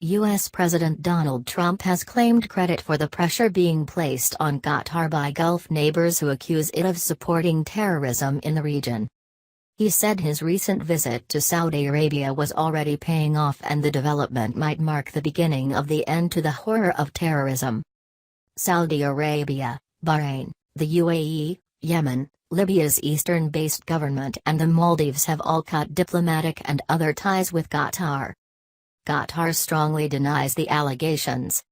U.S. President Donald Trump has claimed credit for the pressure being placed on Qatar by Gulf neighbors who accuse it of supporting terrorism in the region. He said his recent visit to Saudi Arabia was already paying off and the development might mark the beginning of the end to the horror of terrorism. Saudi Arabia, Bahrain, the UAE, Yemen, Libya's eastern-based government and the Maldives have all cut diplomatic and other ties with Qatar. Qatar strongly denies the allegations.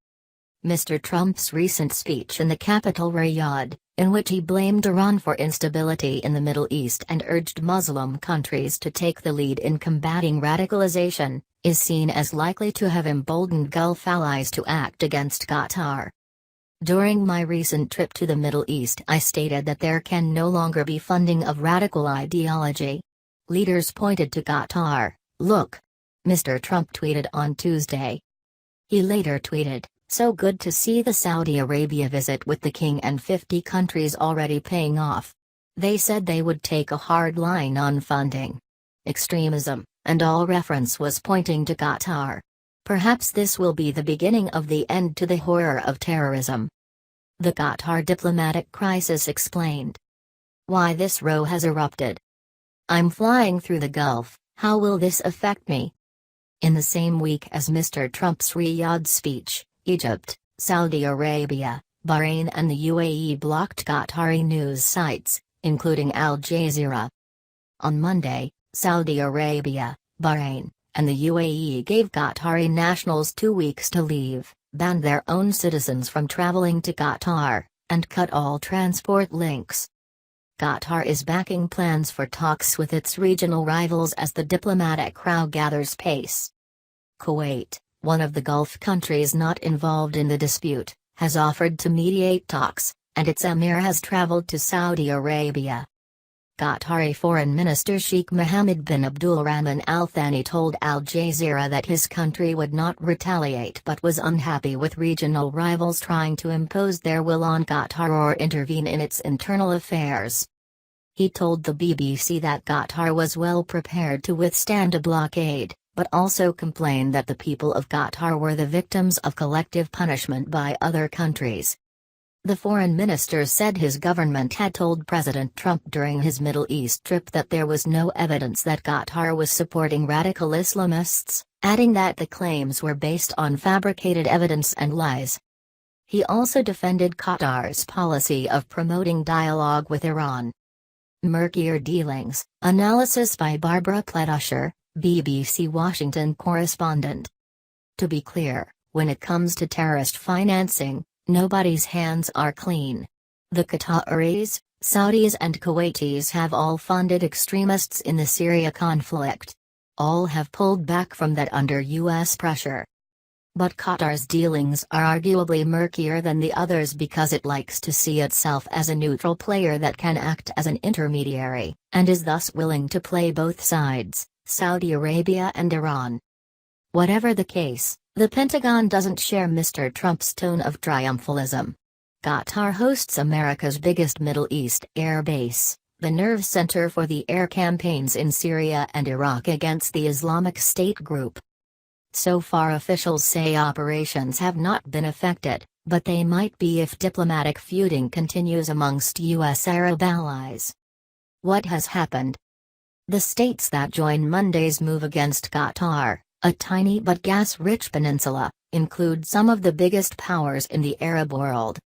Mr. Trump's recent speech in the capital Riyadh, in which he blamed Iran for instability in the Middle East and urged Muslim countries to take the lead in combating radicalisation, is seen as likely to have emboldened Gulf allies to act against Qatar. During my recent trip to the Middle East, I stated that there can no longer be funding of radical ideology. Leaders pointed to Qatar. Look, Mr. Trump tweeted on Tuesday. He later tweeted, "So good to see the Saudi Arabia visit with the king and 50 countries already paying off. They said they would take a hard line on funding extremism, and all reference was pointing to Qatar. Perhaps this will be the beginning of the end to the horror of terrorism." The Qatar diplomatic crisis explained. Why this row has erupted. I'm flying through the Gulf, how will this affect me? In the same week as Mr. Trump's Riyadh speech, Egypt, Saudi Arabia, Bahrain and the UAE blocked Qatari news sites, including Al Jazeera. On Monday, Saudi Arabia, Bahrain, and the UAE gave Qatari nationals 2 weeks to leave, banned their own citizens from traveling to Qatar, and cut all transport links. Qatar is backing plans for talks with its regional rivals as the diplomatic row gathers pace. Kuwait, one of the Gulf countries not involved in the dispute, has offered to mediate talks, and its emir has traveled to Saudi Arabia. Qatari Foreign Minister Sheikh Mohammed bin Abdulrahman Al Thani told Al Jazeera that his country would not retaliate but was unhappy with regional rivals trying to impose their will on Qatar or intervene in its internal affairs. He told the BBC that Qatar was well prepared to withstand a blockade, but also complained that the people of Qatar were the victims of collective punishment by other countries. The foreign minister said his government had told President Trump during his Middle East trip that there was no evidence that Qatar was supporting radical Islamists, adding that the claims were based on fabricated evidence and lies. He also defended Qatar's policy of promoting dialogue with Iran. Murkier dealings, analysis by Barbara Pledusher, BBC Washington correspondent. To be clear, when it comes to terrorist financing, nobody's hands are clean. The Qataris, Saudis and Kuwaitis have all funded extremists in the Syria conflict. All have pulled back from that under U.S. pressure. But Qatar's dealings are arguably murkier than the others because it likes to see itself as a neutral player that can act as an intermediary, and is thus willing to play both sides, Saudi Arabia and Iran. Whatever the case, the Pentagon doesn't share Mr. Trump's tone of triumphalism. Qatar hosts America's biggest Middle East air base, the nerve center for the air campaigns in Syria and Iraq against the Islamic State group. So far officials say operations have not been affected, but they might be if diplomatic feuding continues amongst U.S. Arab allies. What has happened? The states that join Monday's move against Qatar, a tiny but gas-rich peninsula, include some of the biggest powers in the Arab world.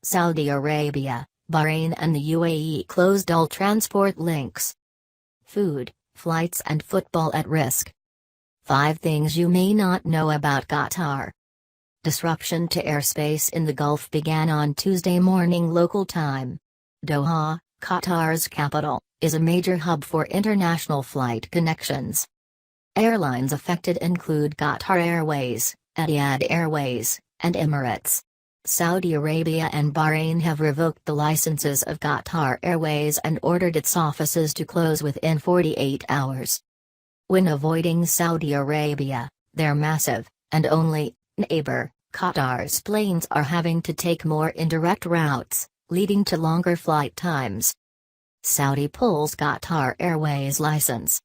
Saudi Arabia, Bahrain and the UAE closed all transport links. Food, flights and football at risk. 5 things you may not know about Qatar. Disruption to airspace in the Gulf began on Tuesday morning local time. Doha, Qatar's capital, is a major hub for international flight connections. Airlines affected include Qatar Airways, Etihad Airways, and Emirates. Saudi Arabia and Bahrain have revoked the licenses of Qatar Airways and ordered its offices to close within 48 hours. When avoiding Saudi Arabia, their massive, and only, neighbor, Qatar's planes are having to take more indirect routes, leading to longer flight times. Saudi pulls Qatar Airways license.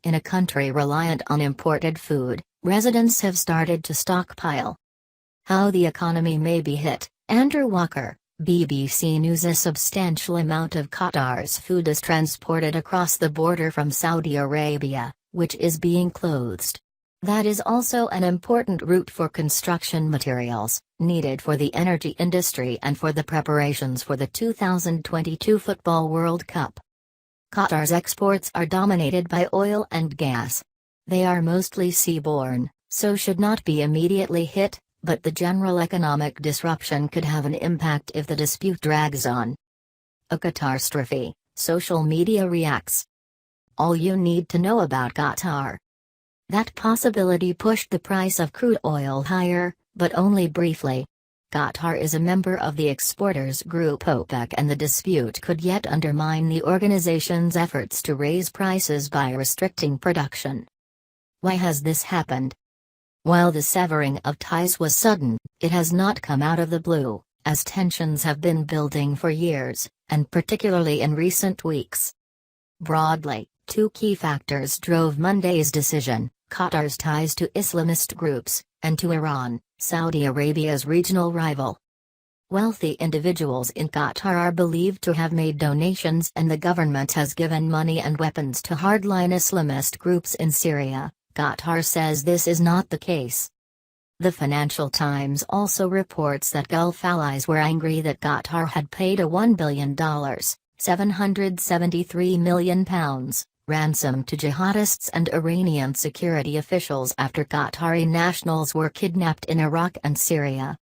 In a country reliant on imported food, residents have started to stockpile. How the economy may be hit. Andrew Walker, BBC News. A substantial amount of Qatar's food is transported across the border from Saudi Arabia, which is being closed. That is also an important route for construction materials, needed for the energy industry and for the preparations for the 2022 Football World Cup. Qatar's exports are dominated by oil and gas. They are mostly seaborne, so should not be immediately hit, but the general economic disruption could have an impact if the dispute drags on. A catastrophe, social media reacts. All you need to know about Qatar. That possibility pushed the price of crude oil higher, but only briefly. Qatar is a member of the exporters group OPEC, and the dispute could yet undermine the organization's efforts to raise prices by restricting production. Why has this happened? While the severing of ties was sudden, it has not come out of the blue, as tensions have been building for years, and particularly in recent weeks. Broadly, two key factors drove Monday's decision: Qatar's ties to Islamist groups, and to Iran, Saudi Arabia's regional rival. Wealthy individuals in Qatar are believed to have made donations, and the government has given money and weapons to hardline Islamist groups in Syria. Qatar says this is not the case. The Financial Times also reports that Gulf allies were angry that Qatar had paid a $1 billion, £773 million, ransom to jihadists and Iranian security officials after Qatari nationals were kidnapped in Iraq and Syria.